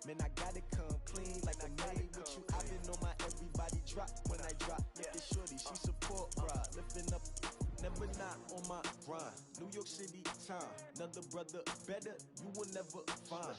Man, I gotta come clean like I made with you. I've been on my everybody drop when I drop. Look at shorty, she support ride, lifting up. Never not on my grind. New York City time. Another brother better, you will never find.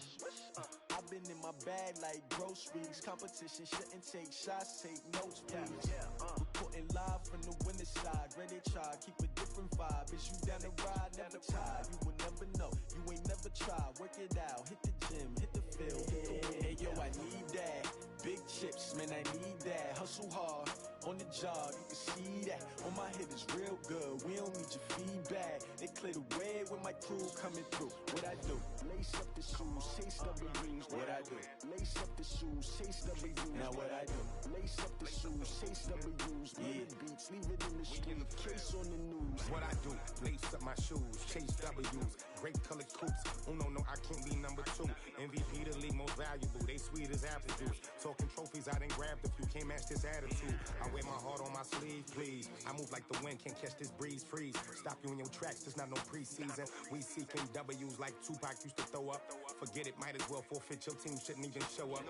I've been in my bag like groceries. Competition shouldn't take shots, take notes, please. Reporting live from the winning side. Ready to try, keep a different vibe. Is you down the ride, never tired. You will never know, you ain't never tried. Work it out, hit the gym, hit the field, hit the wind. Hey yo, I need that. Big chips, man, I need that. Hustle hard, on the job, you can see that. On my head is real good, we don't need your feedback. They clear the way with my crew coming through. What I do? Lace up the shoes, chase W's. What I do? Lace up the shoes, chase W's. Now what I do? Lace up the shoes, chase W's. Yeah. Beats, leave it in the street, case on the news. What I do? Lace up my shoes, chase W's. Great colored coops. Oh no, I can't be number 2. MVP the league most valuable. They sweet as apple juice. Talking trophies, I done grabbed a few. Can't match this attitude. I wear my heart on my sleeve, please. I move like the wind, can't catch this breeze, freeze. Stop you in your tracks, there's not no preseason. We seeking W's like Tupac used to throw up. Forget it, might as well forfeit. Your team shouldn't even show up.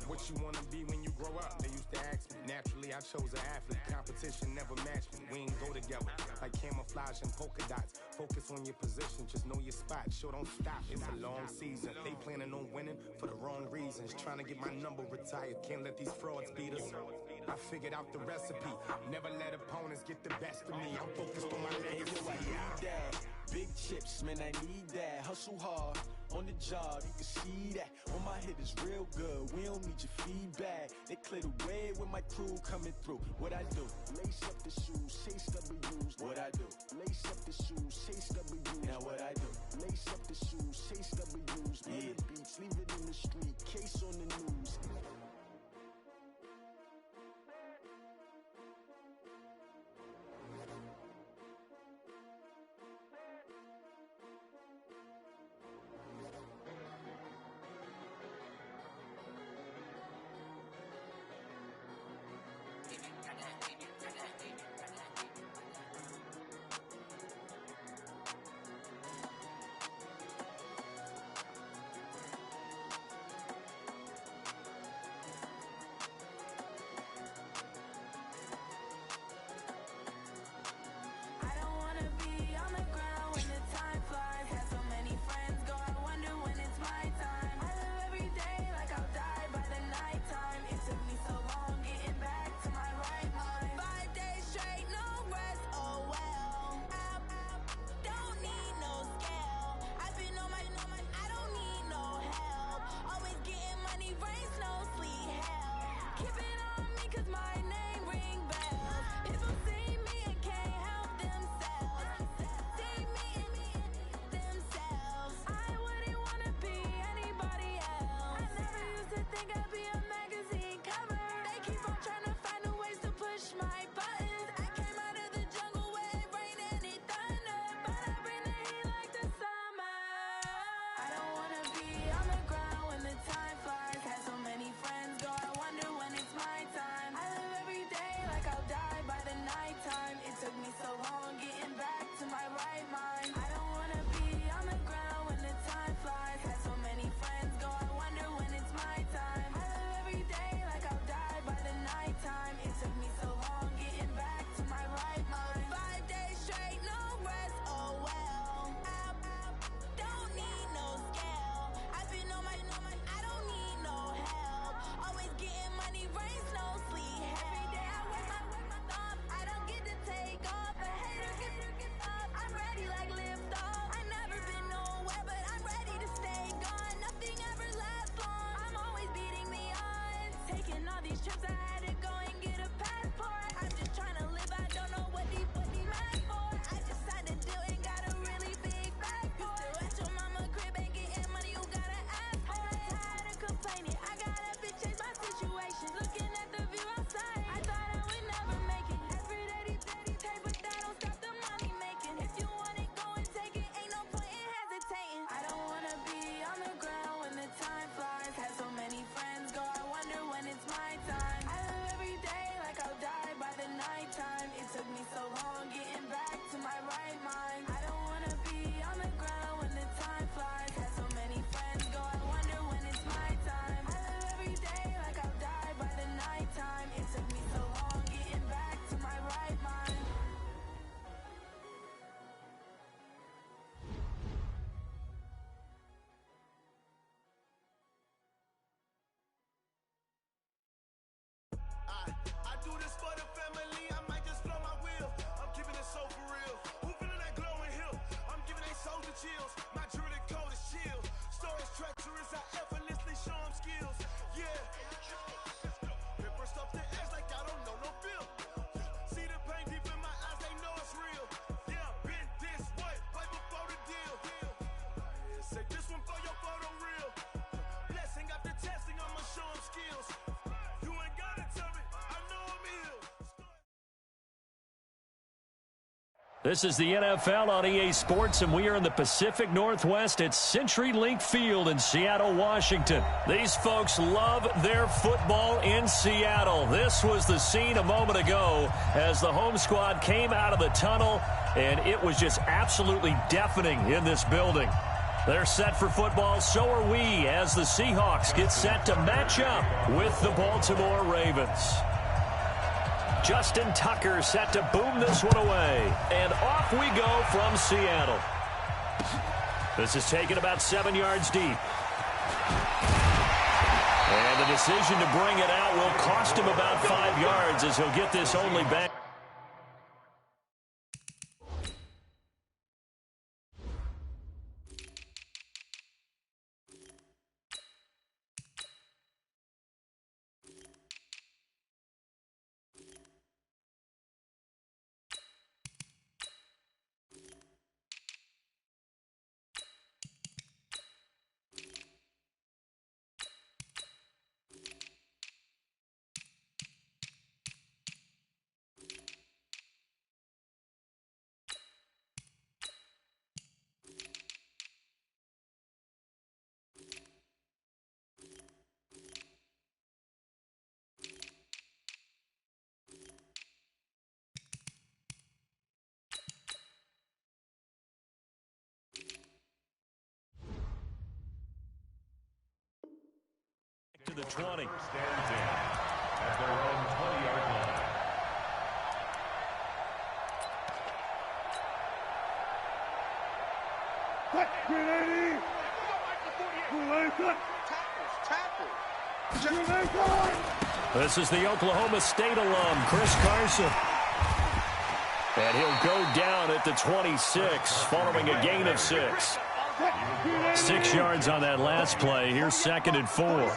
What you wanna be when you grow up? They used to ask me. Naturally, I chose an athlete. Competition never matched me. We ain't go together like camouflage and polka dots. Focus on your position, just know your spot. Sure, don't stop. It's a long season. They planning on winning for the wrong reasons. Trying to get my number retired. Can't let these frauds beat us. I figured out the recipe. Never let opponents get the best of me. I'm focused on my legacy. I need that. Big chips, man, I need that. Hustle hard, on the job, you can see that. On my head is real good, we don't need your feedback. They clear the way with my crew coming through. What I do? Lace up the shoes, chase W's. What I do? Lace up the shoes, chase W's. Now what I do? Lace up the shoes, chase W's. Yeah. Beats, leave it in the street, case on the news. Lift off. chills. My druid code is chill. Stories treacherous, I effortlessly show them skills. Yeah. Paper stuff the edge like I don't know no bill. See the pain deep in my eyes, they know it's real. Yeah, been this way, way before the deal. Say this one for your photo reel. Blessing after testing, I'ma show them skills. You ain't gotta tell me, I know I'm ill. This is the NFL on EA Sports, and we are in the Pacific Northwest at CenturyLink Field in Seattle, Washington. These folks love their football in Seattle. This was the scene a moment ago as the home squad came out of the tunnel, and it was just absolutely deafening in this building. They're set for football, so are we, as the Seahawks get set to match up with the Baltimore Ravens. Justin Tucker set to boom this one away. And off we go from Seattle. This is taken about 7 yards deep. And the decision to bring it out will cost him about 5 yards as he'll get this only back. To the 20. Stands in at their own 20-yard line. This is the Oklahoma State alum, Chris Carson. And he'll go down at the 26 following a gain of 6. 6 yards on that last play. Here's 2nd and 4.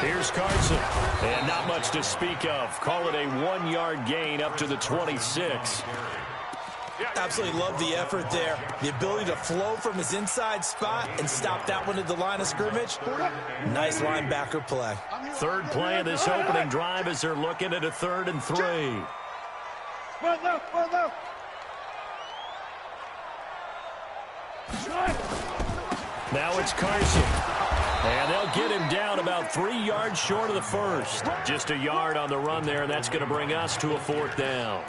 Here's Carson. And not much to speak of. Call it a 1-yard gain up to the 26. Absolutely love the effort there. The ability to flow from his inside spot and stop that one at the line of scrimmage. Nice linebacker play. Third play of this opening drive as they're looking at a 3rd and 3. Now it's Carson. And they'll get him down about 3 yards short of the first. Just a yard on the run there, and that's going to bring us to a 4th down.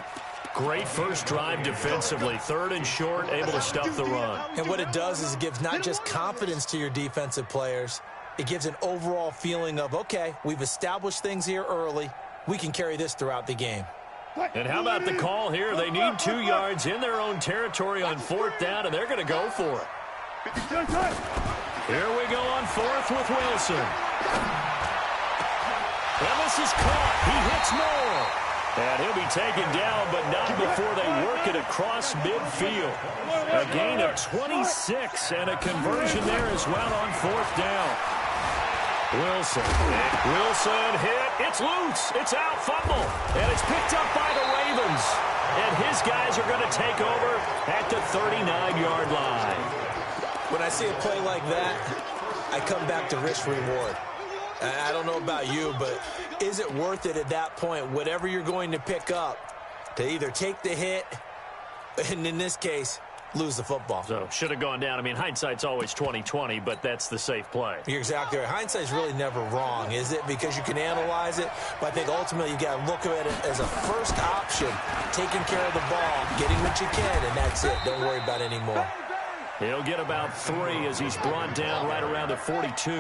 Great first drive defensively. 3rd and short, able to stuff the run. And what it does is it gives not just confidence to your defensive players, it gives an overall feeling of, okay, we've established things here early. We can carry this throughout the game. And how about the call here? They need 2 yards in their own territory on 4th down, and they're going to go for it. Here we go on 4th with Wilson. And this is caught. He hits Moore. And he'll be taken down, but not before they work it across midfield. A gain of 26 and a conversion there as well on 4th down. Wilson hit. It's loose. It's out. Fumble. And it's picked up by the Ravens. And his guys are going to take over at the 39-yard line. When I see a play like that, I come back to risk-reward. I don't know about you, but is it worth it at that point, whatever you're going to pick up, to either take the hit, and in this case, lose the football? So, should have gone down. I mean, hindsight's always 20/20, but that's the safe play. You're exactly right. Hindsight's really never wrong, is it? Because you can analyze it, but I think ultimately you got to look at it as a first option, taking care of the ball, getting what you can, and that's it. Don't worry about any more. He'll get about 3 as he's brought down right around the 42.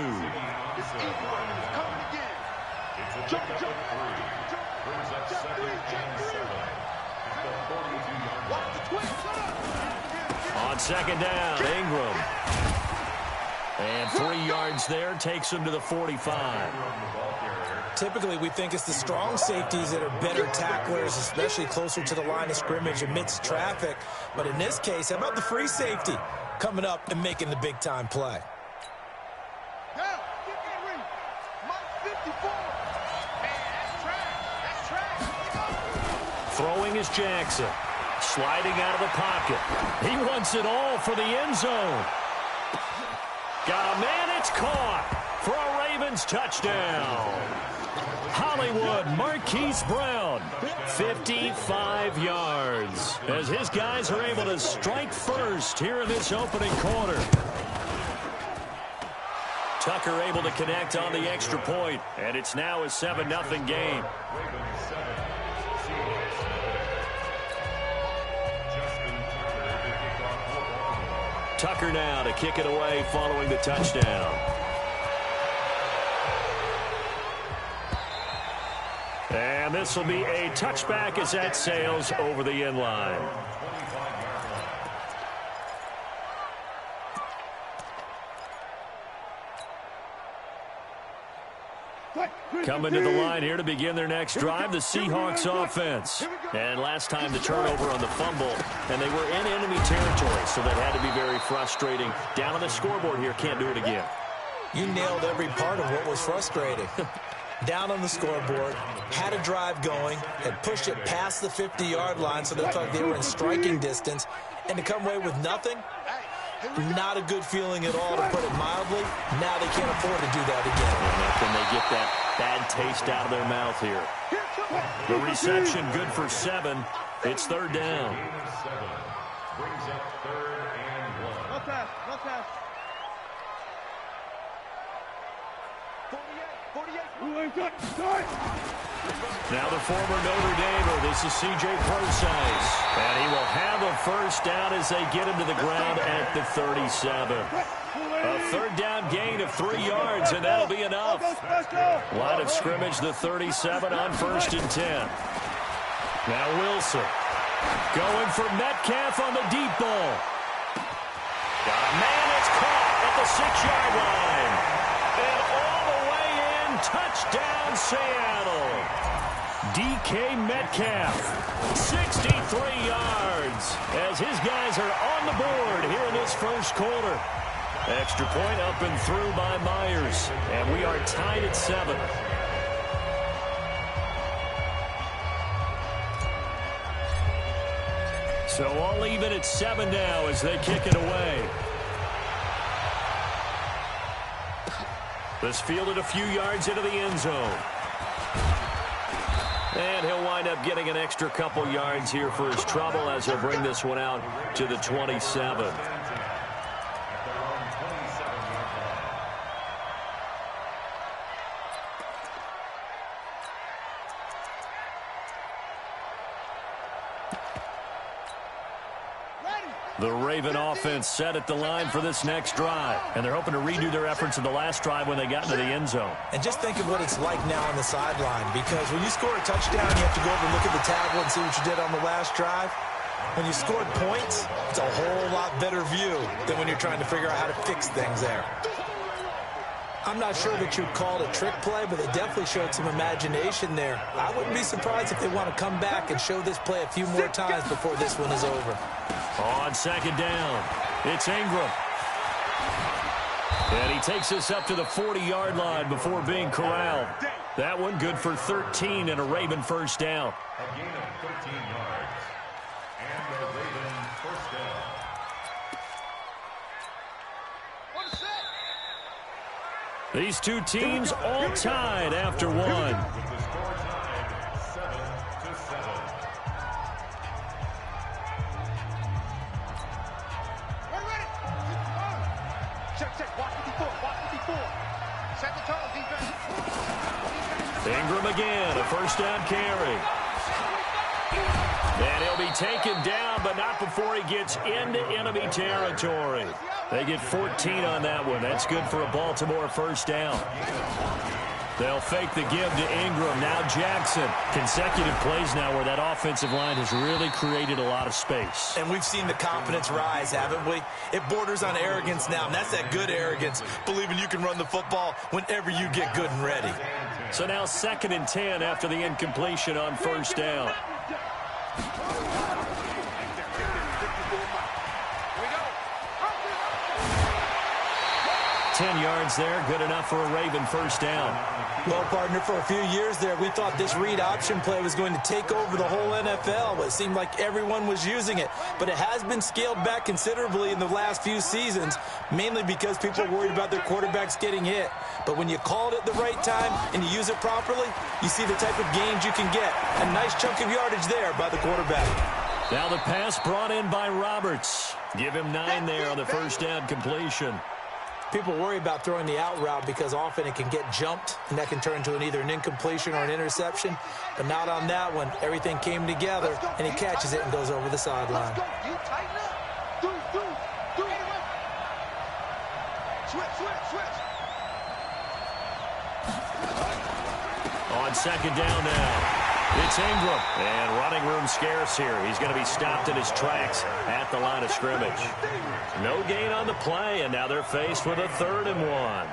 On 2nd down, Ingram. And 3 yards there takes him to the 45. Typically, we think it's the strong safeties that are better tacklers, especially closer to the line of scrimmage amidst traffic. But in this case, how about the free safety coming up and making the big-time play? Throwing is Jackson. Sliding out of the pocket. He wants it all for the end zone. Got a man, it's caught for a Ravens touchdown. Hollywood Marquise Brown, 55 yards, as his guys are able to strike first here in this opening quarter. Tucker able to connect on the extra point, and it's now a 7-0 game. Tucker now to kick it away following the touchdown. And this will be a touchback as that sails over the end line. Coming to the line here to begin their next drive, the Seahawks offense. And last time the turnover on the fumble, and they were in enemy territory, so that had to be very frustrating. Down on the scoreboard here, can't do it again. You nailed every part of what was frustrating. Down on the scoreboard, had a drive going, had pushed it past the 50-yard line so they looked like they were in striking distance, and to come away with nothing, not a good feeling at all, to put it mildly. Now they can't afford to do that again. Can they get that bad taste out of their mouth here? The reception good for 7. It's third down. Brings up 3rd and 1. No pass, no pass. 48. Now the former Notre Damer, this is C.J. Procise. And he will have a first down as they get him to the ground at the 37. A third down gain of 3 yards, and that'll be enough. Line of scrimmage, the 37 on 1st and 10. Now Wilson going for Metcalf on the deep ball. Got a man, it's caught at the 6-yard line. And all the way in, touchdown Seattle. DK Metcalf, 63 yards, as his guys are on the board here in this first quarter. Extra point up and through by Myers, and we are tied at 7. So all even at 7 now as they kick it away. This fielded a few yards into the end zone. And he'll wind up getting an extra couple yards here for his trouble as he'll bring this one out to the 27. The Raven offense set at the line for this next drive. And they're hoping to redo their efforts in the last drive when they got into the end zone. And just think of what it's like now on the sideline, because when you score a touchdown, you have to go over and look at the tablet and see what you did on the last drive. When you scored points, it's a whole lot better view than when you're trying to figure out how to fix things there. I'm not sure that you'd call it a trick play, but they definitely showed some imagination there. I wouldn't be surprised if they want to come back and show this play a few more times before this one is over. On second down, it's Ingram. And he takes us up to the 40-yard line before being corralled. That one good for 13 and a Raven first down. A gain of 13 yards. And the Raven first down. These two teams all tied after one. With the score tied 7-7. We're ready. Check. Watch 54. Set the tone, defense. Ingram again, a first down carry. And he'll be taken down, but not before he gets into enemy territory. They get 14 on that one. That's good for a Baltimore first down. They'll fake the give to Ingram. Now Jackson. Consecutive plays now where that offensive line has really created a lot of space. And we've seen the confidence rise, haven't we? It borders on arrogance now, and that's that good arrogance, believing you can run the football whenever you get good and ready. So now 2nd and 10 after the incompletion on first down. 10 yards there, good enough for a Raven first down. Well, partner, for a few years there, we thought this read option play was going to take over the whole NFL. It seemed like everyone was using it. But it has been scaled back considerably in the last few seasons, mainly because people are worried about their quarterbacks getting hit. But when you call it at the right time and you use it properly, you see the type of gains you can get. A nice chunk of yardage there by the quarterback. Now the pass brought in by Roberts. Give him 9 there on the first down completion. People worry about throwing the out route because often it can get jumped, and that can turn into either an incompletion or an interception. But not on that one. Everything came together, and he catches it and goes over the sideline. On 2nd down now. It's Ingram, and running room scarce here. He's going to be stopped in his tracks at the line of scrimmage. No gain on the play, and now they're faced with a 3rd and 1.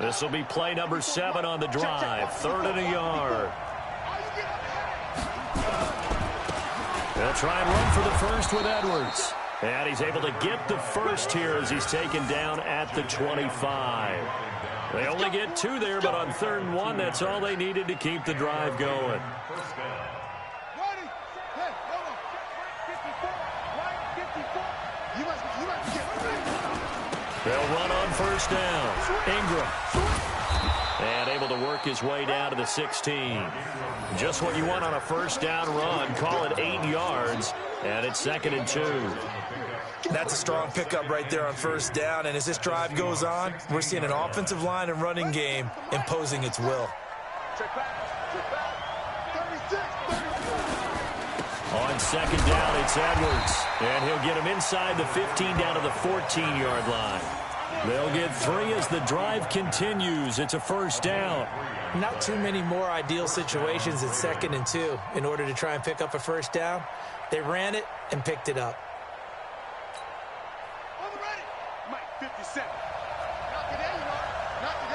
This will be play number 7 on the drive. 3rd and a yard. They'll try and run for the first with Edwards. And he's able to get the first here as he's taken down at the 25. They only get 2 there, but on 3rd and 1, that's all they needed to keep the drive going. They'll run on first down. Ingram. And able to work his way down to the 16. Just what you want on a first down run. Call it 8 yards. And it's 2nd and 2. That's a strong pickup right there on first down. And as this drive goes on, we're seeing an offensive line and running game imposing its will. On 2nd down, it's Edwards. And he'll get him inside the 15 down to the 14-yard line. They'll get 3 as the drive continues. It's a first down. Not too many more ideal situations at 2nd and 2 in order to try and pick up a first down. They ran it and picked it up. On the ready. Mike, 57. Knock it in, knock it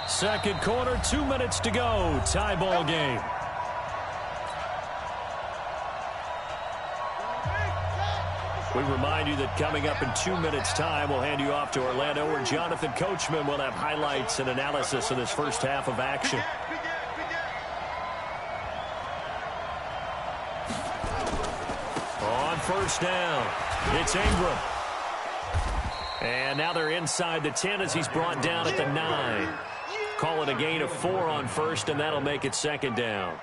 out. Second quarter, 2 minutes to go. Tie ball game. We remind you that coming up in 2 minutes' time, we'll hand you off to Orlando, where Jonathan Coachman will have highlights and analysis of this first half of action. On first down, it's Ingram. And now they're inside the 10 as he's brought down at the 9. Call it a gain of 4 on first, and that'll make it 2nd down.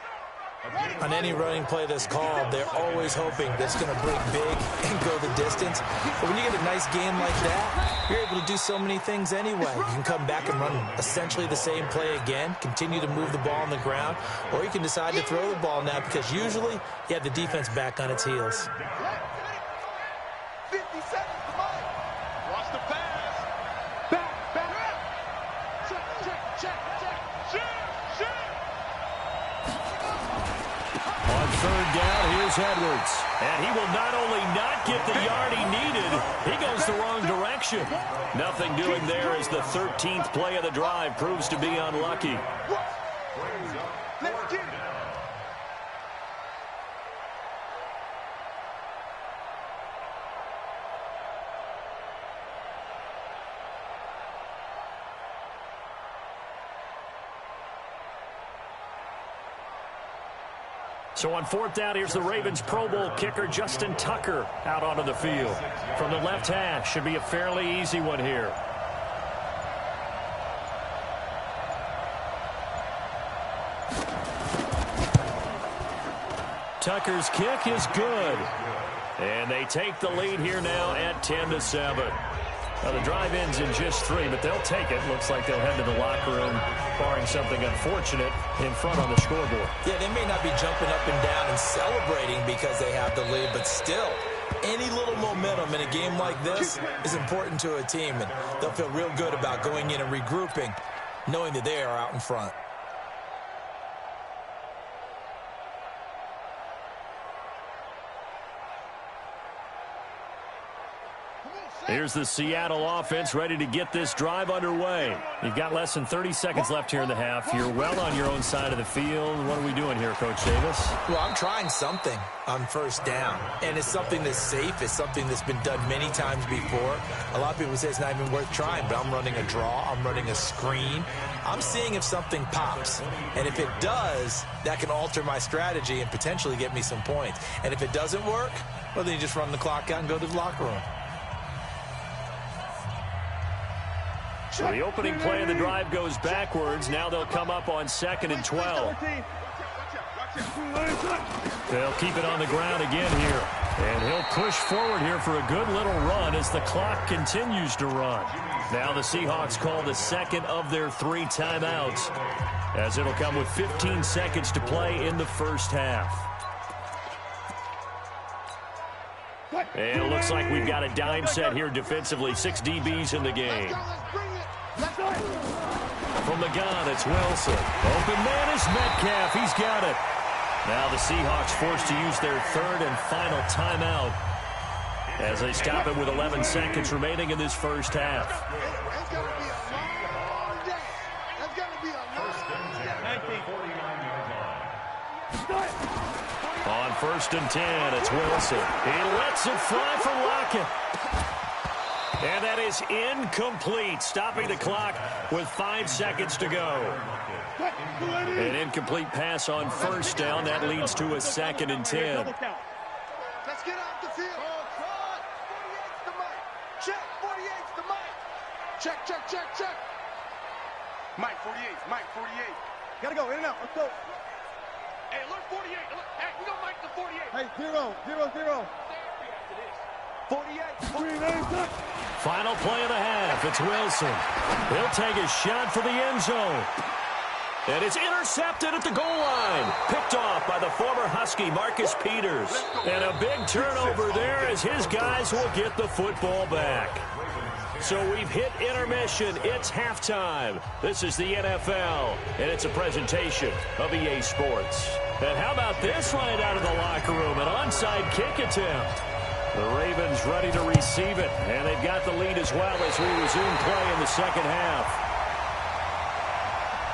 On any running play that's called, they're always hoping that's going to break big and go the distance. But when you get a nice game like that, you're able to do so many things anyway. You can come back and run essentially the same play again, continue to move the ball on the ground, or you can decide to throw the ball now because usually you have the defense back on its heels. 50 seconds to Mike. Watch the pass. Back. Check. On 3rd down, here's Edwards. And he will not only not get the yard he needed, he goes the wrong direction. Nothing doing there as the 13th play of the drive proves to be unlucky. Let's get it. So on 4th down, here's the Ravens Pro Bowl kicker Justin Tucker out onto the field. From the left hash, should be a fairly easy one here. Tucker's kick is good. And they take the lead here now at 10-7. Now, the drive ends in just 3, but they'll take it. Looks like they'll head to the locker room, barring something unfortunate, in front on the scoreboard. Yeah, they may not be jumping up and down and celebrating because they have the lead, but still, any little momentum in a game like this is important to a team, and they'll feel real good about going in and regrouping, knowing that they are out in front. Here's the Seattle offense ready to get this drive underway. You've got less than 30 seconds left here in the half. You're well on your own side of the field. What are we doing here, Coach Davis? Well, I'm trying something on first down, and it's something that's safe. It's something that's been done many times before. A lot of people say it's not even worth trying, but I'm running a draw. I'm running a screen. I'm seeing if something pops, and if it does, that can alter my strategy and potentially get me some points. And if it doesn't work, well, then you just run the clock out and go to the locker room. So the opening play of the drive goes backwards. Now they'll come up on 2nd and 12. They'll keep it on the ground again here. And he'll push forward here for a good little run as the clock continues to run. Now the Seahawks call the second of their 3 timeouts, as it'll come with 15 seconds to play in the first half. And it looks like we've got a dime set here defensively. 6 DBs in the game. From the gun, it's Wilson. Open man is Metcalf. He's got it. Now the Seahawks forced to use their 3rd and final timeout as they stop it with 11 seconds remaining in this first half. It's going to be a long day. It's going to be a long day. On 1st and 10, it's Wilson. He lets it fly for Lockett. And that is incomplete, stopping the clock with 5 seconds to go. An incomplete pass on first down. That leads to a 2nd and 10. Let's get off the field. 48's the mic. Check. 48's the mic. Check. Mike 48. Mike 48. Gotta go in and out. Let's go. Hey, look 48. Hey, we don't Mike the 48. Hey, 0. 48. Final play of the half. It's Wilson. He'll take a shot for the end zone. And it's intercepted at the goal line. Picked off by the former Husky, Marcus Peters. And a big turnover there as his guys will get the football back. So we've hit intermission. It's halftime. This is the NFL, and it's a presentation of EA Sports. And how about this right out of the locker room? An onside kick attempt. The Ravens ready to receive it, and they've got the lead as well as we resume play in the second half.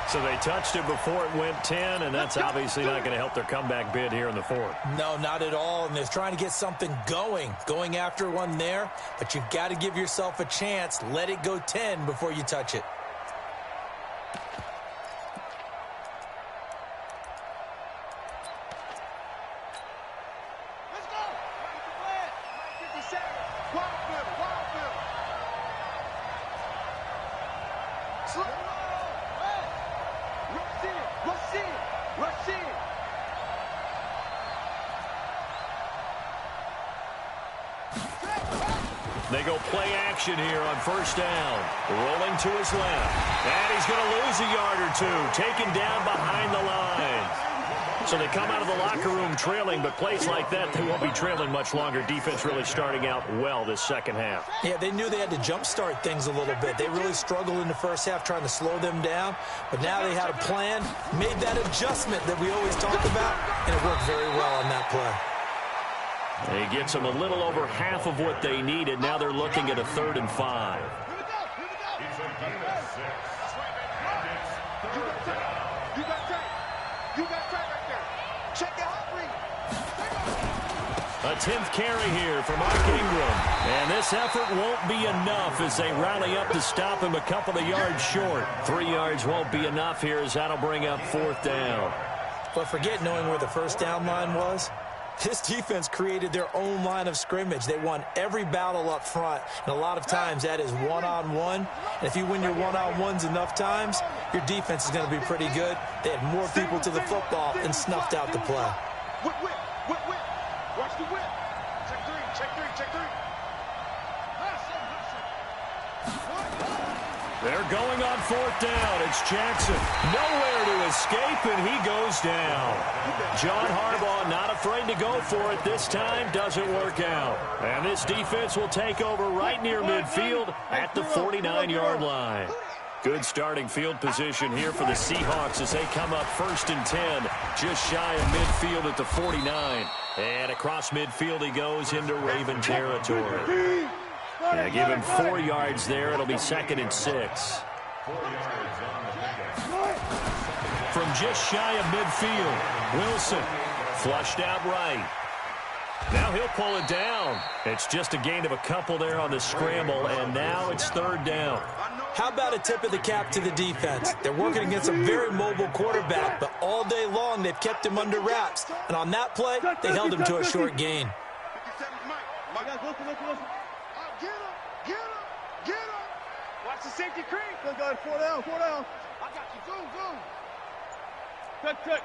So they touched it before it went 10, and that's obviously not going to help their comeback bid here in the 4th. No, not at all, and they're trying to get something going after one there, but you've got to give yourself a chance. Let it go 10 before you touch it. They go play action here on first down. Rolling to his left. And he's going to lose a yard or 2. Taken down behind the line. So they come out of the locker room trailing, but plays like that, they won't be trailing much longer. Defense really starting out well this second half. Yeah, they knew they had to jumpstart things a little bit. They really struggled in the first half trying to slow them down, but now they had a plan, made that adjustment that we always talk about, and it worked very well on that play. He gets them a little over half of what they needed. Now they're looking at a 3rd and 5. A 10th carry here for Mark Ingram. And this effort won't be enough as they rally up to stop him a couple of yards short. 3 yards won't be enough here as that'll bring up 4th down. But forget knowing where the first down line was. This defense created their own line of scrimmage. They won every battle up front, and a lot of times that is one-on-one. And if you win your one-on-ones enough times, your defense is going to be pretty good. They had more people to the football and snuffed out the play. Whip. Watch the whip. Check 3. Check three, check three. They're going on 4th down. It's Jackson. Nowhere to escape, and he goes down. John Harbaugh not afraid to go for it this time. Doesn't work out. And this defense will take over right near midfield at the 49-yard line. Good starting field position here for the Seahawks as they come up 1st and 10, just shy of midfield at the 49. And across midfield he goes into Raven territory. Yeah, give him 4 yards there. It'll be 2nd and 6. From just shy of midfield, Wilson flushed out right. Now he'll pull it down. It's just a gain of a couple there on the scramble, and now it's 3rd down. How about a tip of the cap to the defense? They're working against a very mobile quarterback, but all day long they've kept him under wraps. And on that play, they held him to a short gain. Get him. Watch the safety creep. Good, 4 down. I got you. Go. Cut.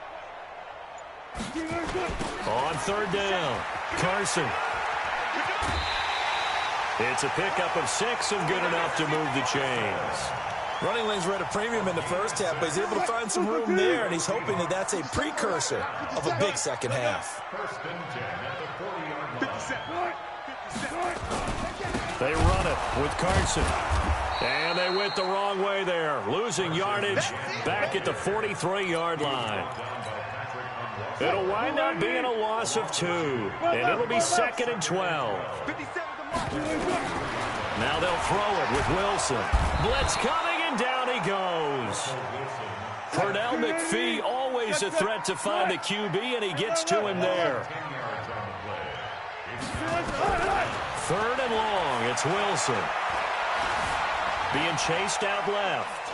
On 3rd down, Carson. It's a pickup of 6 and good enough to move the chains. Running lanes were at a premium in the first half, but he's able to find some room there, and he's hoping that that's a precursor of a big second half. 1st and 10 at the 40-yard line. They run it with Carson. And they went the wrong way there, losing yardage back at the 43-yard line. It'll wind up being a loss of 2, and it'll be 2nd and 12. Now they'll throw it with Wilson. Blitz coming, and down he goes. Pernell McPhee, always a threat to find the QB, and he gets to him there. 3rd and long, it's Wilson. Being chased out left.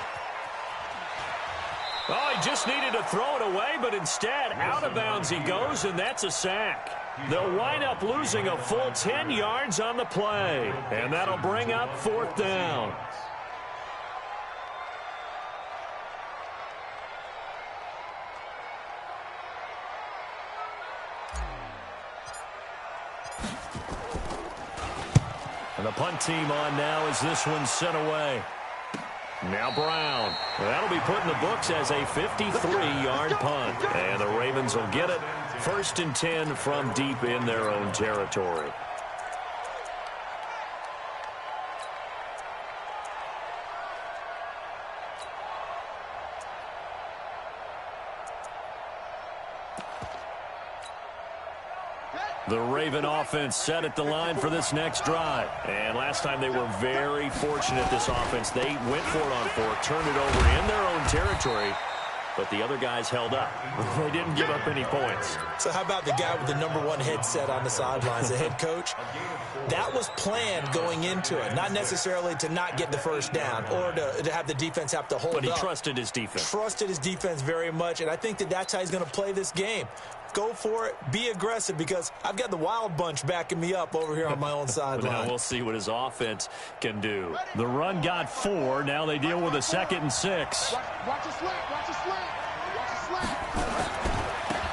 Oh, he just needed to throw it away, but instead, out of bounds he goes, and that's a sack. They'll wind up losing a full 10 yards on the play, and that'll bring up 4th down. And the punt team on now as this one's sent away. Now Brown. That'll be put in the books as a 53-yard punt. And the Ravens will get it. 1st and 10 from deep in their own territory. The Raven offense set at the line for this next drive. And last time they were very fortunate, this offense. They went for it on 4, turned it over in their own territory, but the other guys held up. They didn't give up any points. So how about the guy with the #1 headset on the sidelines, the head coach? That was planned going into it, not necessarily to not get the first down or to have the defense have to hold up. But he trusted his defense. Trusted his defense very much, and I think that that's how he's going to play this game. Go for it. Be aggressive, because I've got the Wild Bunch backing me up over here on my own sideline. Now we'll see what his offense can do. The run got 4. Now they deal with a 2nd and 6. Watch a slant.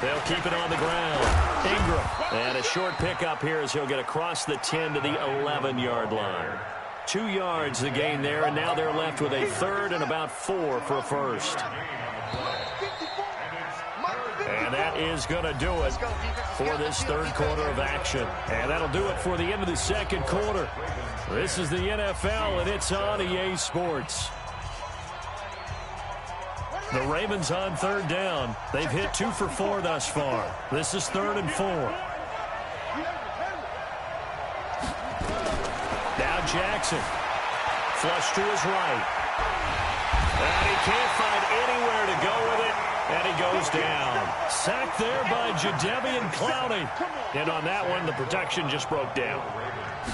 They'll keep it on the ground. Ingram. And a short pickup here as he'll get across the 10 to the 11-yard line. 2 yards the gain there, and now they're left with a 3rd and about 4 for a first. And that is going to do it for this 3rd quarter of action. And that'll do it for the end of the 2nd quarter. This is the NFL, and it's on EA Sports. The Ravens on 3rd down. They've hit 2 for 4 thus far. This is 3rd and 4. Now Jackson. Flush to his right. And he can't find anywhere to go with it. And he goes down. Sacked there by Jadeveon Clowney. And on that one, the protection just broke down.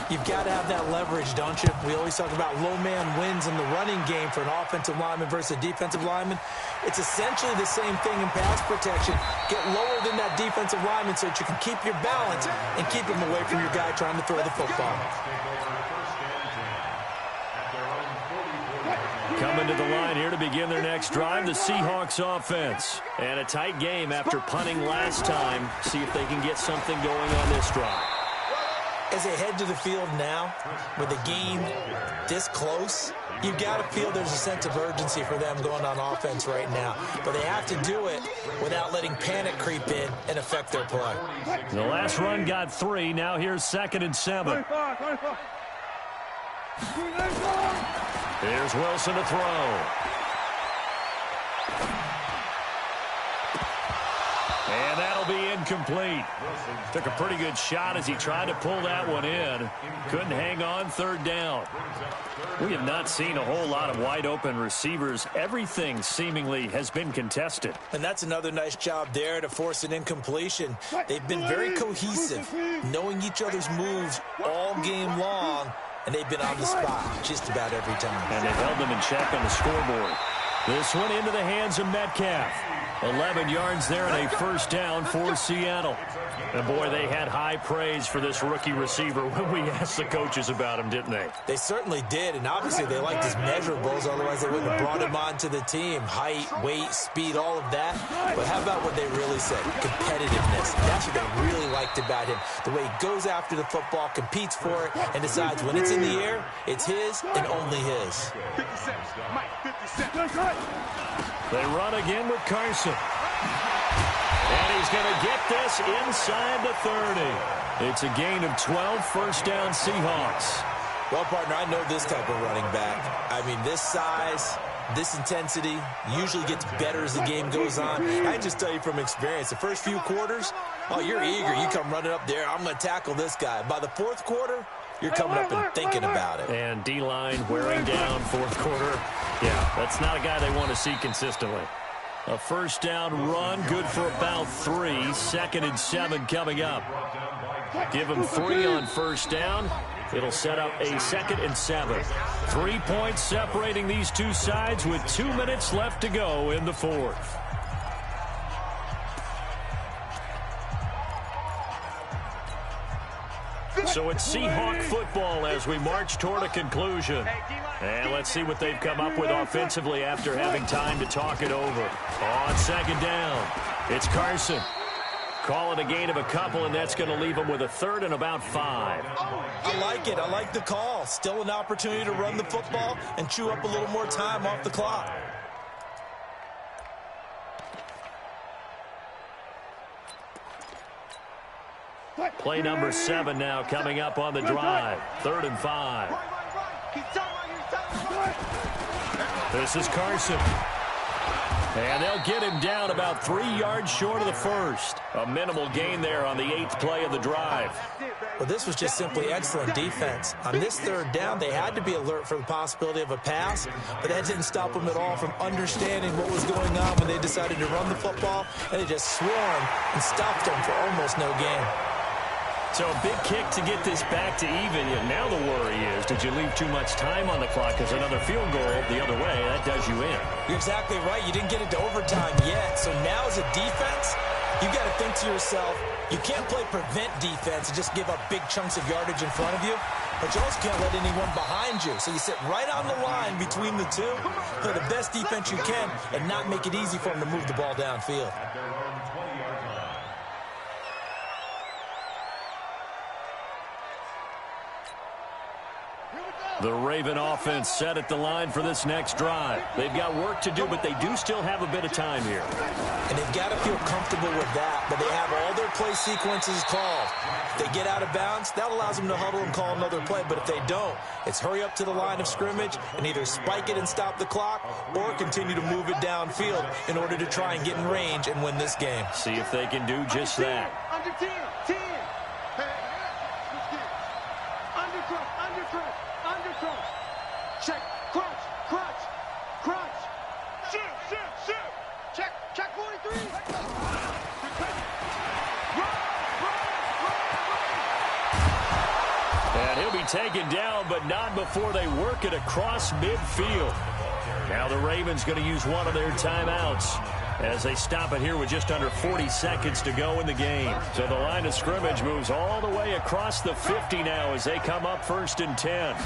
You've got to have that leverage, don't you? We always talk about low man wins in the running game for an offensive lineman versus a defensive lineman. It's essentially the same thing in pass protection. Get lower than that defensive lineman so that you can keep your balance and keep him away from your guy trying to throw the football. Coming to the line here to begin their next drive, the Seahawks offense. And a tight game after punting last time. See if they can get something going on this drive. As they head to the field now, with the game this close, you've got to feel there's a sense of urgency for them going on offense right now. But they have to do it without letting panic creep in and affect their play. The last run got 3. Now here's 2nd and 7. Here's Wilson to throw. And that'll be incomplete. Took a pretty good shot as he tried to pull that one in. Couldn't hang on 3rd down. We have not seen a whole lot of wide-open receivers. Everything seemingly has been contested. And that's another nice job there to force an incompletion. They've been very cohesive, knowing each other's moves all game long, and they've been on the spot just about every time. And they held them in check on the scoreboard. This one into the hands of Metcalf. 11 yards there and a 1st down for Seattle. And boy, they had high praise for this rookie receiver when we asked the coaches about him, didn't they? They certainly did, and obviously they liked his measurables, otherwise they wouldn't have brought him onto the team. Height, weight, speed, all of that. But how about what they really said? Competitiveness. That's what they really liked about him. The way he goes after the football, competes for it, and decides when it's in the air, it's his and only his. 50 cents. Mike, 50 cents. They run again with Carson. And he's going to get this inside the 30. It's a gain of 12, 1st down Seahawks. Well, partner, I know this type of running back. I mean, this size, this intensity usually gets better as the game goes on. I just tell you from experience, the first few quarters, oh, you're eager. You come running up there, I'm going to tackle this guy. By the 4th quarter, you're coming up and thinking about it. And D-line wearing down 4th quarter. Yeah, that's not a guy they want to see consistently. A 1st down run, good for about 3. 2nd and 7 coming up. Give them 3 on 1st down. It'll set up a 2nd and 7. 3 points separating these two sides with 2 minutes left to go in the 4th. So it's Seahawk football as we march toward a conclusion. And let's see what they've come up with offensively after having time to talk it over. On 2nd down, it's Carson. Call it a gain of a couple, and that's going to leave them with a 3rd and about 5. I like it. I like the call. Still an opportunity to run the football and chew up a little more time off the clock. Play number 7 now coming up on the drive. 3rd and 5. This is Carson. And they'll get him down about 3 yards short of the 1st. A minimal gain there on the 8th play of the drive. Well, this was just simply excellent defense. On this 3rd down, they had to be alert for the possibility of a pass, but that didn't stop them at all from understanding what was going on when they decided to run the football, and they just swarmed and stopped them for almost no gain. So a big kick to get this back to even. Now the worry is, did you leave too much time on the clock? Because another field goal the other way, that does you in. You're exactly right. You didn't get into overtime yet. So now as a defense, you've got to think to yourself, you can't play prevent defense and just give up big chunks of yardage in front of you. But you also can't let anyone behind you. So you sit right on the line between the two, play the best defense you can, and not make it easy for them to move the ball downfield. The Raven offense set at the line for this next drive. They've got work to do, but they do still have a bit of time here. And they've got to feel comfortable with that, but they have all their play sequences called. If they get out of bounds, that allows them to huddle and call another play, but if they don't, it's hurry up to the line of scrimmage and either spike it and stop the clock or continue to move it downfield in order to try and get in range and win this game. See if they can do just that. Under 10, 10. Check, crunch, crunch, crunch. Shoot. Check 43. And he'll be taken down, but not before they work it across midfield. Now the Ravens going to use one of their timeouts as they stop it here with just under 40 seconds to go in the game. So the line of scrimmage moves all the way across the 50 now as they come up 1st and 10.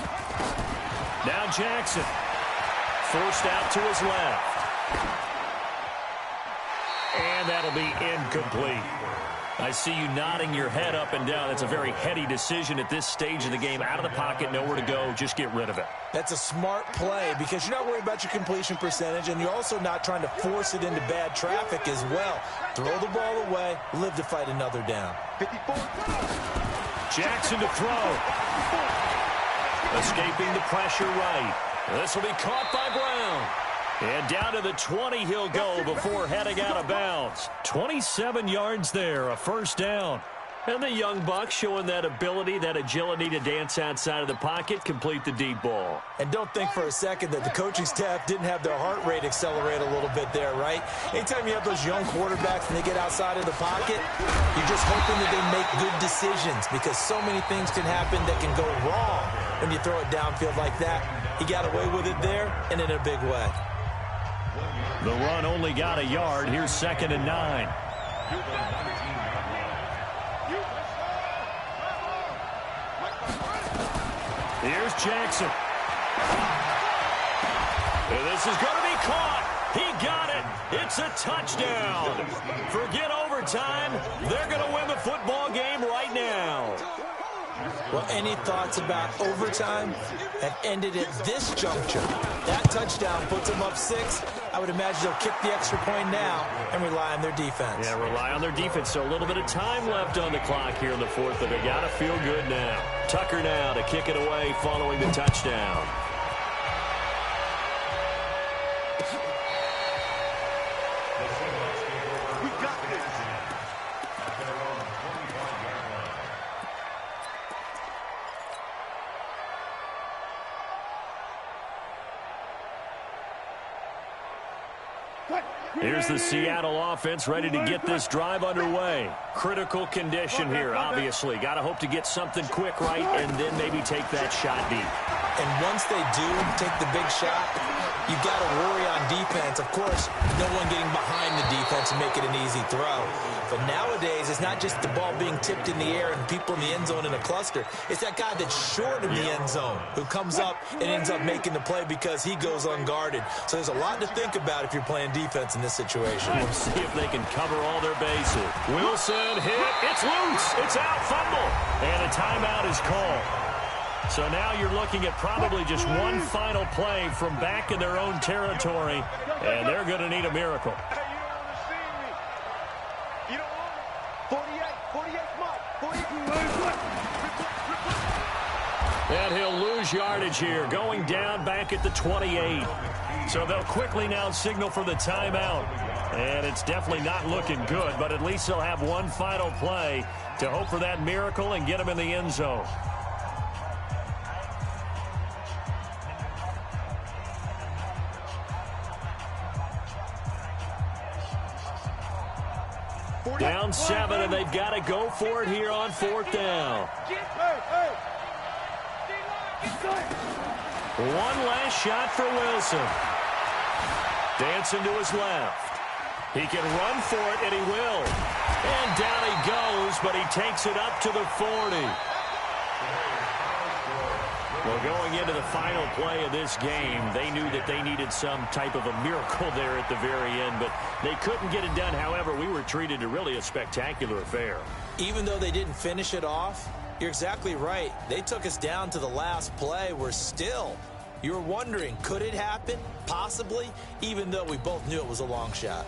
Now Jackson, forced out to his left. And that'll be incomplete. I see you nodding your head up and down. That's a very heady decision at this stage of the game. Out of the pocket, nowhere to go, just get rid of it. That's a smart play because you're not worried about your completion percentage, and you're also not trying to force it into bad traffic as well. Throw the ball away, live to fight another down. 54. Jackson to throw. Escaping the pressure right. This will be caught by Brown. And down to the 20 he'll go before heading out of bounds. 27 yards there, a first down. And the young buck showing that ability, that agility to dance outside of the pocket, complete the deep ball. And don't think for a second that the coaching staff didn't have their heart rate accelerate a little bit there, right? Anytime you have those young quarterbacks and they get outside of the pocket, you're just hoping that they make good decisions because so many things can happen that can go wrong when you throw it downfield like that. He got away with it there and in a big way. The run only got a yard. Here's 2nd and 9. Here's Jackson. And this is going to be caught. He got it. It's a touchdown. Forget overtime. They're going to win the football game right now. Well, any thoughts about overtime have ended at this juncture. That touchdown puts them up 6. I would imagine they'll kick the extra point now and rely on their defense. Yeah, rely on their defense. So a little bit of time left on the clock here in the 4th, but they got to feel good now. Tucker now to kick it away following the touchdown. Here's the Seattle offense ready to get this drive underway. Critical condition here, obviously. Got to hope to get something quick right and then maybe take that shot deep. And once they do take the big shot, you've got to worry on defense. Of course, no one getting behind the defense and make it an easy throw. But nowadays, it's not just the ball being tipped in the air and people in the end zone in a cluster. It's that guy that's short of the end zone who comes up and ends up making the play because he goes unguarded. So there's a lot to think about if you're playing defense in this situation. We'll see if they can cover all their bases. Wilson hit. It's loose. It's out. Fumble. And a timeout is called. So now you're looking at probably just one final play from back in their own territory, and they're going to need a miracle. And he'll lose yardage here, going down back at the 28. So they'll quickly now signal for the timeout. And it's definitely not looking good, but at least they'll have one final play to hope for that miracle and get him in the end zone. Down 7, and they've got to go for it here on 4th down. One last shot for Wilson. Dancing to his left. He can run for it, and he will. And down he goes, but he takes it up to the 40. Well, going into the final play of this game, they knew that they needed some type of a miracle there at the very end, but they couldn't get it done. However, we were treated to really a spectacular affair. Even though they didn't finish it off, you're exactly right. They took us down to the last play. We're still, you were wondering, could it happen? Possibly, even though we both knew it was a long shot.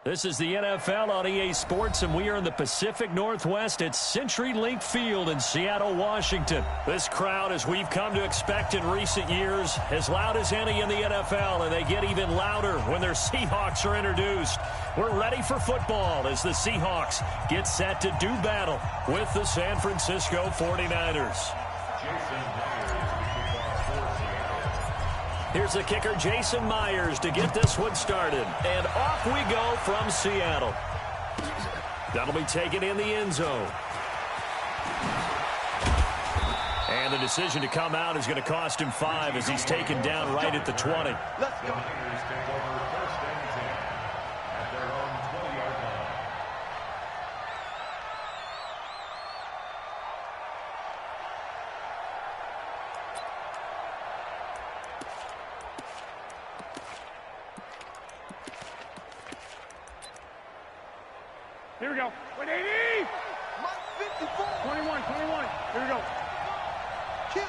This is the NFL on EA Sports, and we are in the Pacific Northwest at CenturyLink Field in Seattle, Washington. This crowd, as we've come to expect in recent years, as loud as any in the NFL, and they get even louder when their Seahawks are introduced. We're ready for football as the Seahawks get set to do battle with the San Francisco 49ers. Here's the kicker, Jason Myers, to get this one started. And off we go from Seattle. That'll be taken in the end zone. And the decision to come out is going to cost him 5 as he's taken down right at the 20. Let's go. Take over first and 10 at their own 20-yard line. Here we go. 180! 21. Here we go. Kill.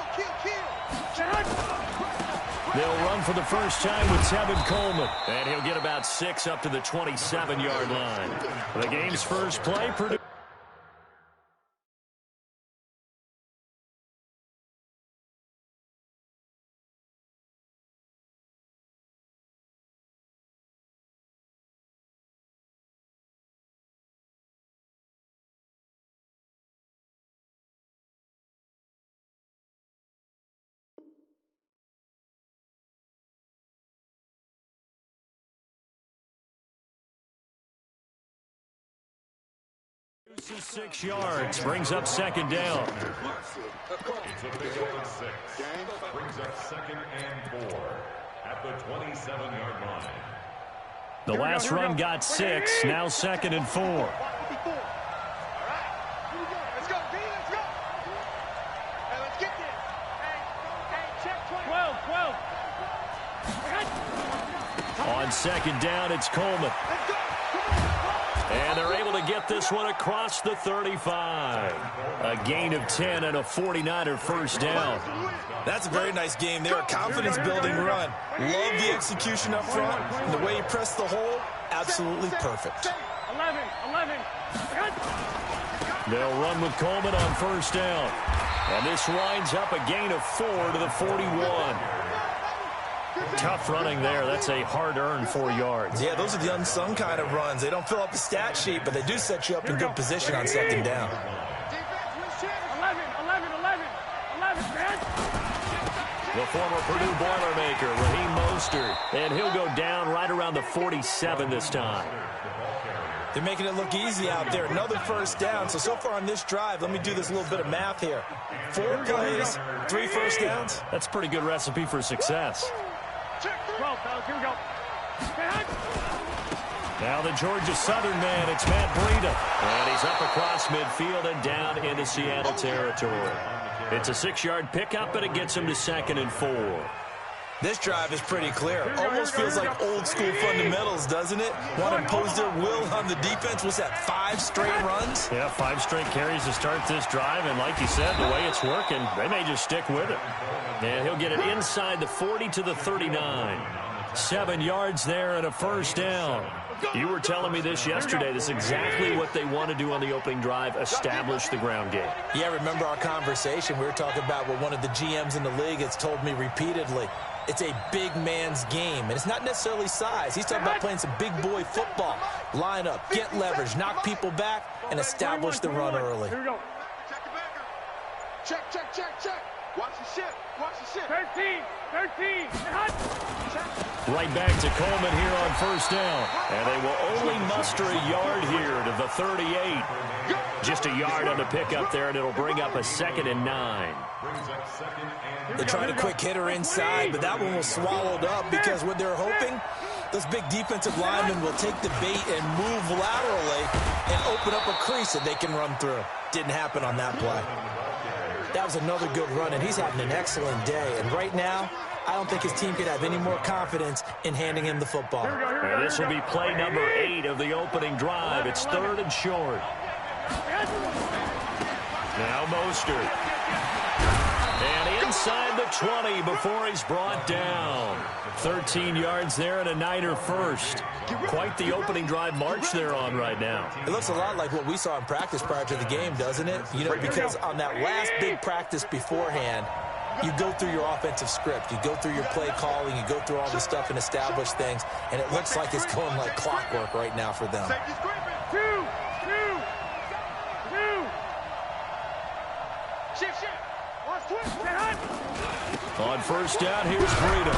They'll run for the first time with Tevin Coleman. And he'll get about 6 up to the 27-yard line. The game's first play, Purdue. Loses 6 yards, brings up second down. It's a big old 6. Brings up second and 4 at the 27-yard line. The last run got 6, now second and 4. All right. Let's go, D. Let's go. Hey, let's get this. Hey, check 12. On second down, it's Coleman. Let's go. And they're able to get this one across the 35. A gain of 10 and a 49er first down. That's a very nice game there, a confidence-building run. Love the execution up front, and the way he pressed the hole, absolutely perfect. 11. They'll run with Coleman on first down. And this winds up a gain of 4 to the 41. Tough running there. That's a hard-earned 4 yards. Yeah, those are the unsung kind of runs. They don't fill up the stat sheet, but they do set you up in good position on second down. 11, man. The former Purdue Boilermaker, Raheem Mostert. And he'll go down right around the 47 this time. They're making it look easy out there. Another first down. So far on this drive, let me do this little bit of math here. 4 plays, 3 first downs. That's a pretty good recipe for success. 12, fellas. Here we go. Now the Georgia Southern man, it's Matt Breida. And he's up across midfield and down into Seattle territory. It's a 6-yard pickup, and it gets him to second and 4. This drive is pretty clear. Almost feels like old-school fundamentals, doesn't it? Want to impose their will on the defense. Was that 5 straight runs? Yeah, 5 straight carries to start this drive, and like you said, the way it's working, they may just stick with it. And he'll get it inside the 40 to the 39. 7 yards there and a first down. You were telling me this yesterday. This is exactly what they want to do on the opening drive, establish the ground game. Yeah, remember our conversation. We were talking about what one of the GMs in the league has told me repeatedly. It's a big man's game, and it's not necessarily size. He's talking about playing some big boy football. Line up, get leverage, knock people back, and establish the run early. Here we go. Check. Watch the ship. 13. Right back to Coleman here on first down. And they will only muster a yard here to the 38. Just a yard on the pickup there, and it'll bring up a 2nd and 9. They tried a quick hitter inside, but that one was swallowed up because what they're hoping, those big defensive linemen will take the bait and move laterally and open up a crease that they can run through. Didn't happen on that play. That was another good run, and he's having an excellent day. And right now, I don't think his team could have any more confidence in handing him the football. And this will be play number 8 of the opening drive. It's 3rd and short. Now Mostert. And inside the 20 before he's brought down. 13 yards there and a Niner first. Quite the opening drive march they're on right now. It looks a lot like what we saw in practice prior to the game, doesn't it? You know, because on that last big practice beforehand, you go through your offensive script. You go through your play calling. You go through all this stuff and establish things. And it looks like it's going like clockwork right now for them. On first down, here's Breida.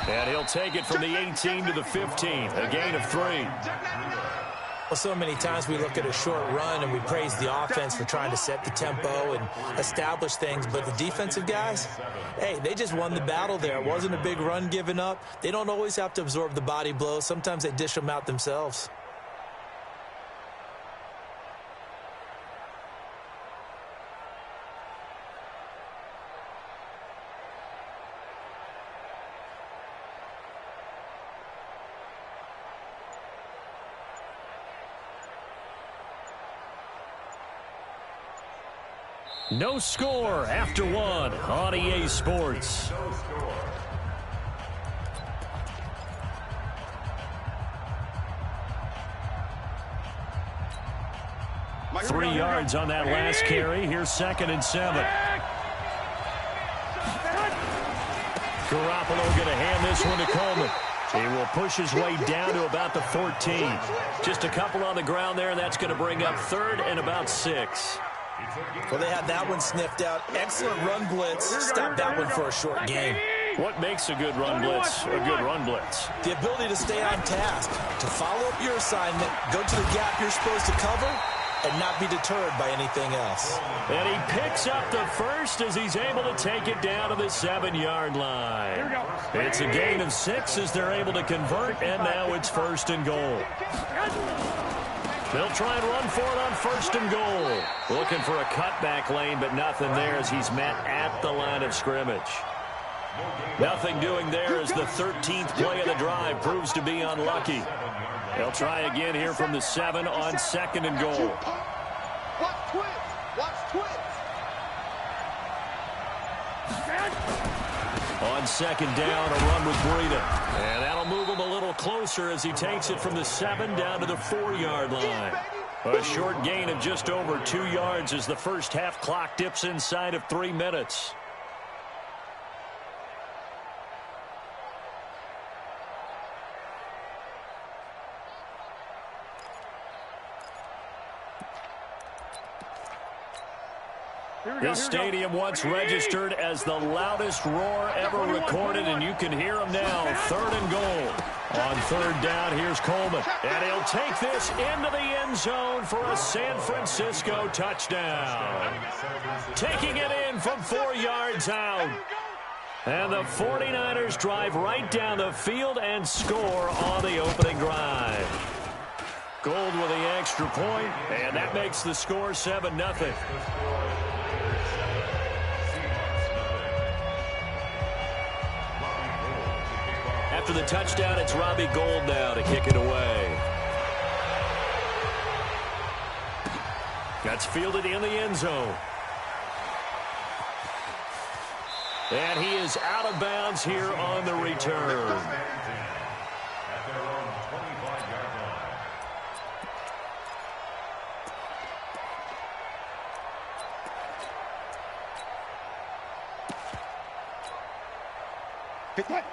And he'll take it from the 18 to the 15. A gain of 3. Well, so many times we look at a short run and we praise the offense for trying to set the tempo and establish things. But the defensive guys, hey, they just won the battle there. It wasn't a big run given up. They don't always have to absorb the body blows. Sometimes they dish them out themselves. No score after 1 on EA Sports. Three yards on that last carry. Here's 2nd and 7. Garoppolo going to hand this one to Coleman. He will push his way down to about the 14. Just a couple on the ground there, and that's going to bring up 3rd and about 6. Well, they had that one sniffed out. Excellent run blitz. Stop that one for a short gain. What makes a good run blitz a good run blitz? The ability to stay on task, to follow up your assignment, go to the gap you're supposed to cover, and not be deterred by anything else. And he picks up the first as he's able to take it down to the 7-yard line. It's a gain of 6 as they're able to convert, and now it's 1st and goal. They'll try and run for it on 1st and goal. Looking for a cutback lane, but nothing there as he's met at the line of scrimmage. Nothing doing there as the 13th play of the drive proves to be unlucky. They'll try again here from the 7 on 2nd and goal. Watch twist. Watch twist. On 2nd down, a run with Breida. And that'll move him a little closer as he takes it from the 7 down to the 4-yard line. A short gain of just over 2 yards as the first half clock dips inside of 3 minutes. This stadium once registered as the loudest roar ever recorded, and you can hear him now. 3rd and goal. On 3rd down, here's Coleman. And he'll take this into the end zone for a San Francisco touchdown. Taking it in from 4 yards out. And the 49ers drive right down the field and score on the opening drive. Gold with the extra point, and that makes the score 7-0. After the touchdown, it's Robbie Gould now to kick it away. That's fielded in the end zone. And he is out of bounds here on the return.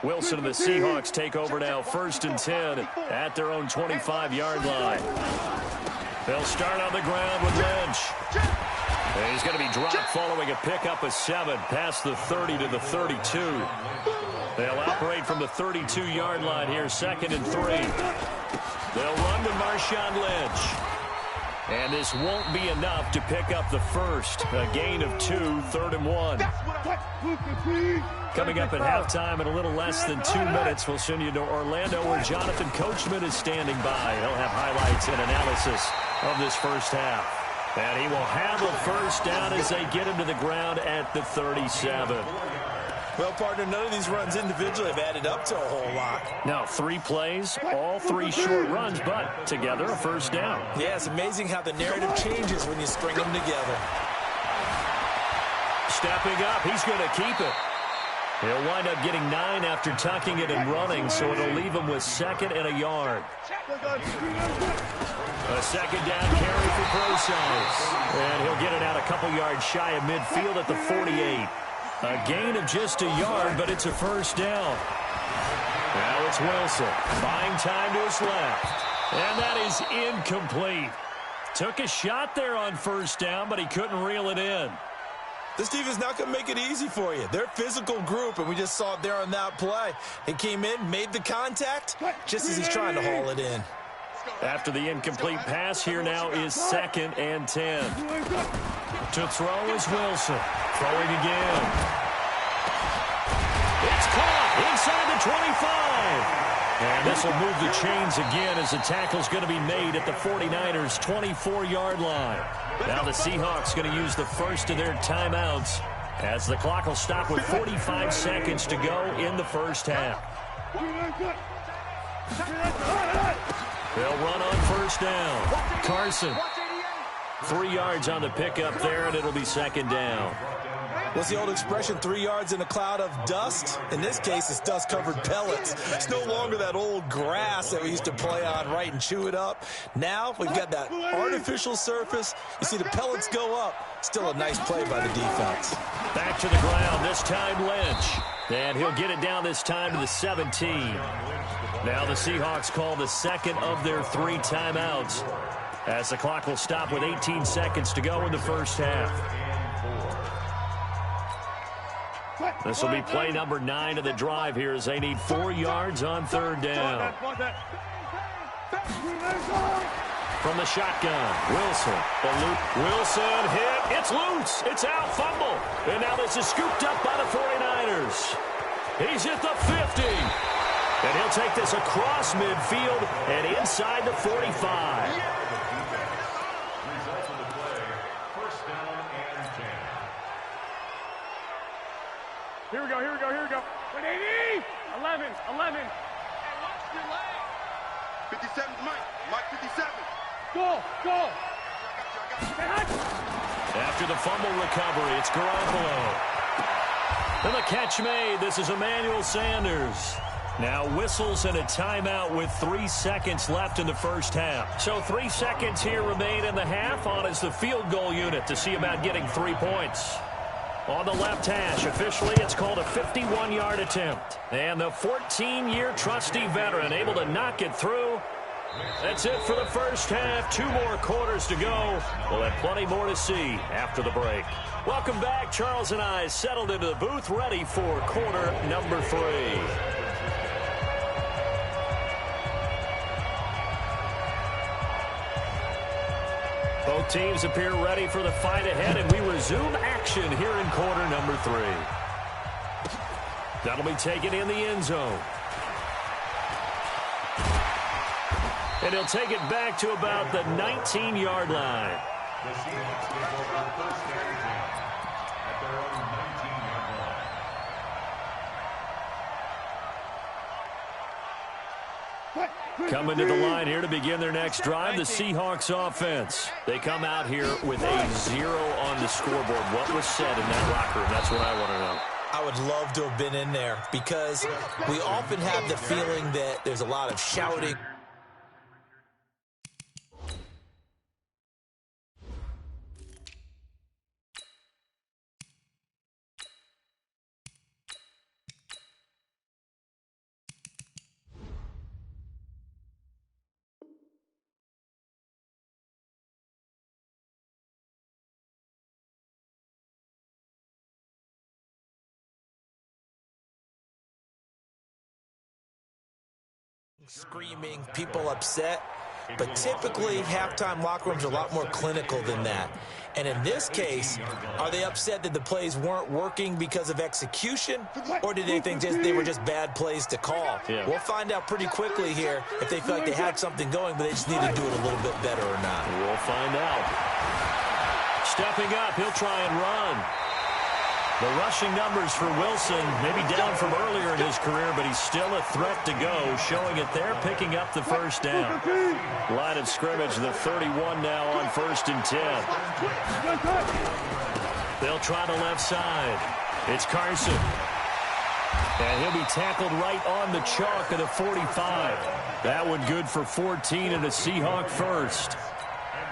Wilson and the Seahawks take over now, 1st and 10 at their own 25-yard line. They'll start on the ground with Lynch. And he's going to be dropped following a pickup of 7 past the 30 to the 32. They'll operate from the 32-yard line here, 2nd and 3. They'll run with Marshawn Lynch. And this won't be enough to pick up the first. A gain of 2, 3rd and 1. Coming up at halftime in a little less than 2 minutes, we'll send you to Orlando where Jonathan Coachman is standing by. He'll have highlights and analysis of this first half. And he will have a first down as they get him to the ground at the 37. Well, partner, none of these runs individually have added up to a whole lot. Now, 3 plays, all 3 short runs, but together a first down. Yeah, it's amazing how the narrative changes when you string them together. Stepping up, he's going to keep it. He'll wind up getting 9 after tucking it and running, so it'll leave him with 2nd and a yard. A 2nd down carry for Procise. And he'll get it out a couple yards shy of midfield at the 48. A gain of just a yard, but it's a 1st down. Now it's Wilson, buying time to his left. And that is incomplete. Took a shot there on 1st down, but he couldn't reel it in. This team is not going to make it easy for you. They're a physical group, and we just saw it there on that play. He came in, made the contact, just as he's trying to haul it in. After the incomplete pass, here now is 2nd and 10. To throw is Wilson. Throwing again. It's caught inside the 25. And this will move the chains again as the tackle's going to be made at the 49ers' 24-yard line. Now the Seahawks going to use the first of their timeouts as the clock will stop with 45 seconds to go in the first half. They'll run on 1st down. Carson. 3 yards on the pickup there, and it'll be 2nd down. What's the old expression, 3 yards in a cloud of dust? In this case, it's dust-covered pellets. It's no longer that old grass that we used to play on, right, and chew it up. Now we've got that artificial surface. You see the pellets go up. Still a nice play by the defense. Back to the ground, this time Lynch. And he'll get it down this time to the 17. Now the Seahawks call the 2nd of their 3 timeouts as the clock will stop with 18 seconds to go in the first half. This will be play number 9 of the drive here as they need 4 yards on 3rd down. From the shotgun, Wilson. Wilson hit. It's loose. It's out. Fumble. And now this is scooped up by the 49ers. He's at the 50. And he'll take this across midfield and inside the 45. Here we go. 180! 11. 57, Mike 57. Go! After the fumble recovery, it's Garoppolo. And the catch made. This is Emmanuel Sanders. Now whistles and a timeout with 3 seconds left in the first half. So 3 seconds here remain in the half. On is the field goal unit to see about getting 3 points. On the left hash, officially it's called a 51-yard attempt. And the 14-year trusty veteran able to knock it through. That's it for the first half. 2 more quarters to go. We'll have plenty more to see after the break. Welcome back. Charles and I settled into the booth ready for quarter number 3. Both teams appear ready for the fight ahead, and we resume action here in quarter number 3. That'll be taken in the end zone. And he'll take it back to about the 19-yard line. The Seahawks take over first and 10 at their own 19-yard line. Coming to the line here to begin their next drive, the Seahawks offense. They come out here with a 0 on the scoreboard. What was said in that locker room? That's what I want to know. I would love to have been in there because we often have the feeling that there's a lot of shouting. Screaming, people upset, but typically halftime locker rooms are a lot more clinical than that. And in this case, are they upset that the plays weren't working because of execution, or did they think they were just bad plays to call? Yeah. We'll find out pretty quickly here if they feel like they had something going, but they just need to do it a little bit better or not. We'll find out. Stepping up, he'll try and run. The rushing numbers for Wilson, maybe down from earlier in his career, but he's still a threat to go, showing it there, picking up the first down. Line of scrimmage, the 31 now on 1st and 10. They'll try the left side. It's Carson. And he'll be tackled right on the chalk of the 45. That one good for 14 and a Seahawk first.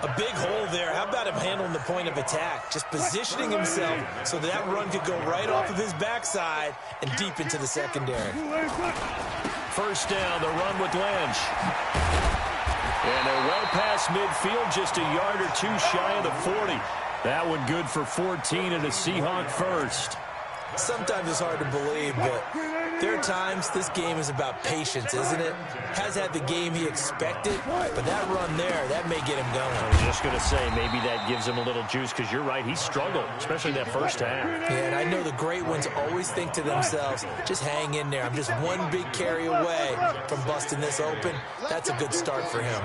A big hole there. How about him handling the point of attack? Just positioning himself so that run could go right off of his backside and deep into the secondary. First down, the run with Lynch. And they're well past midfield, just a yard or two shy of the 40. That one good for 14 and a Seahawk first. Sometimes it's hard to believe, but there are times this game is about patience, isn't it? Has had the game he expected, but that run there, that may get him going. I was just going to say, maybe that gives him a little juice, because you're right, he struggled, especially that first half. Yeah, and I know the great ones always think to themselves, just hang in there. I'm just one big carry away from busting this open. That's a good start for him.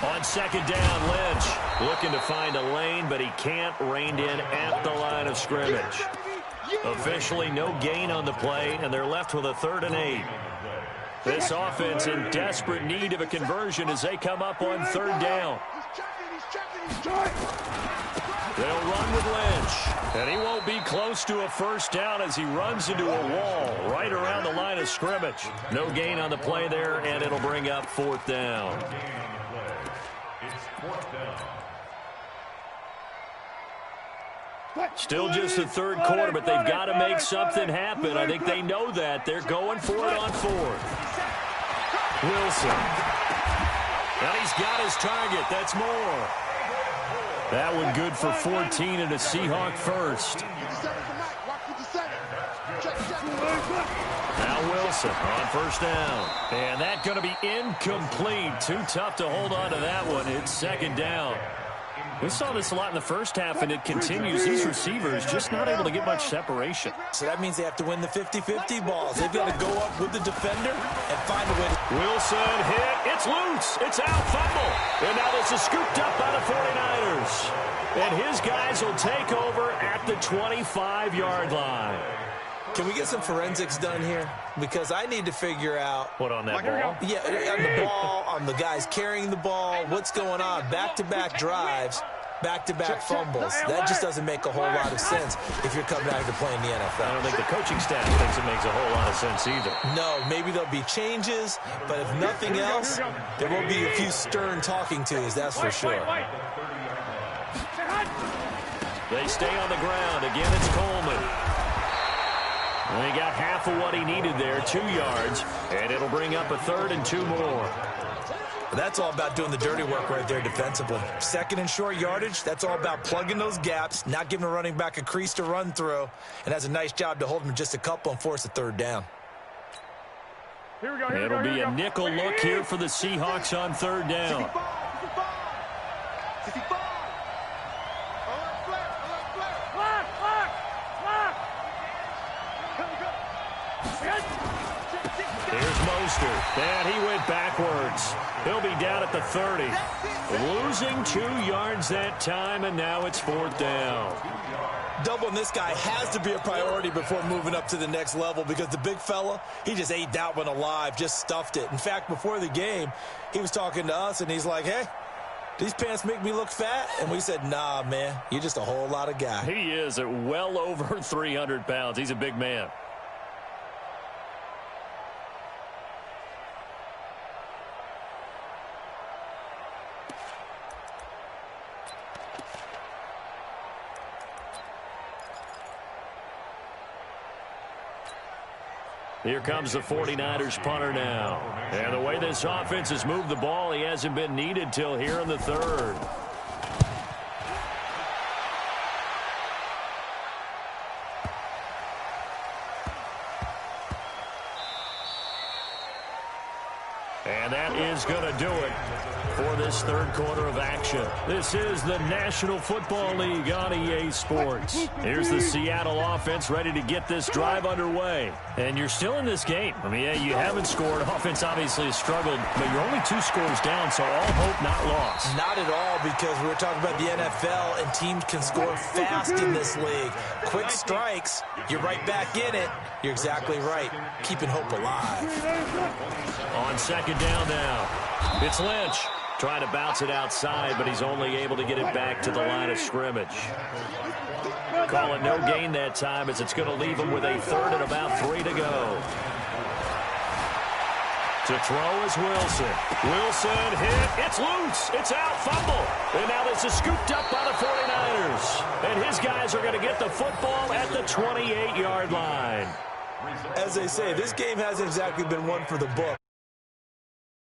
On second down, Lynch looking to find a lane, but he can't, reined in at the line of scrimmage. Officially no gain on the play, and they're left with a 3rd and 8. This offense in desperate need of a conversion as they come up on 3rd down. They'll run with Lynch, and he won't be close to a first down as he runs into a wall right around the line of scrimmage. No gain on the play there, and it'll bring up 4th down. Still just the 3rd quarter, but they've got to make something happen. I think they know that. They're going for it on 4th. Wilson. And he's got his target. That's more. That one good for 14 and a Seahawk first. Now Wilson on first down. And that's going to be incomplete. Too tough to hold on to that one. It's 2nd down. We saw this a lot in the first half, and it continues. These receivers just not able to get much separation. So that means they have to win the 50-50 balls. They've got to go up with the defender and find a way to... Wilson hit. It's loose. It's out. Fumble. And now this is scooped up by the 49ers. And his guys will take over at the 25-yard line. Can we get some forensics done here? Because I need to figure out... What, on that ball? Yeah, on the ball, on the guys carrying the ball, what's going on. Back-to-back drives, back-to-back fumbles. That just doesn't make a whole lot of sense if you're coming out here to play in the NFL. I don't think the coaching staff thinks it makes a whole lot of sense either. No, maybe there'll be changes, but if nothing else, there will be a few stern talking tos, that's for sure. They stay on the ground. Again, it's Coleman. And he got half of what he needed there, 2 yards, and it'll bring up a 3rd and 2 more. That's all about doing the dirty work right there defensively. 2nd and short yardage, that's all about plugging those gaps, not giving a running back a crease to run through, and has a nice job to hold him just a couple and force a 3rd down. It'll be a nickel look here for the Seahawks on 3rd down. Here's Mostert. And he went backwards. He'll be down at the 30. Losing 2 yards that time, and now it's 4th down. Doubling this guy has to be a priority before moving up to the next level, because the big fella, he just ate that one alive, just stuffed it. In fact, before the game, he was talking to us, and he's like, hey, these pants make me look fat? And we said, nah, man, you're just a whole lot of guy. He is at well over 300 pounds. He's a big man. Here comes the 49ers punter now. And the way this offense has moved the ball, he hasn't been needed till here in the 3rd. And that is going to do it for this 3rd quarter of action. This is the National Football League on EA Sports. Here's the Seattle offense ready to get this drive underway. And you're still in this game. I mean, yeah, you haven't scored. Offense obviously has struggled, but you're only 2 scores down, so all hope not lost. Not at all, because we were talking about the NFL, and teams can score fast in this league. Quick strikes, you're right back in it. You're exactly right. Keeping hope alive. On 2nd down now, it's Lynch. Trying to bounce it outside, but he's only able to get it back to the line of scrimmage. Call it no gain that time, as it's going to leave him with a third and about 3 to go. To throw is Wilson. Wilson hit. It's loose. It's out. Fumble. And now this is scooped up by the 49ers. And his guys are going to get the football at the 28-yard line. As they say, this game hasn't exactly been one for the book.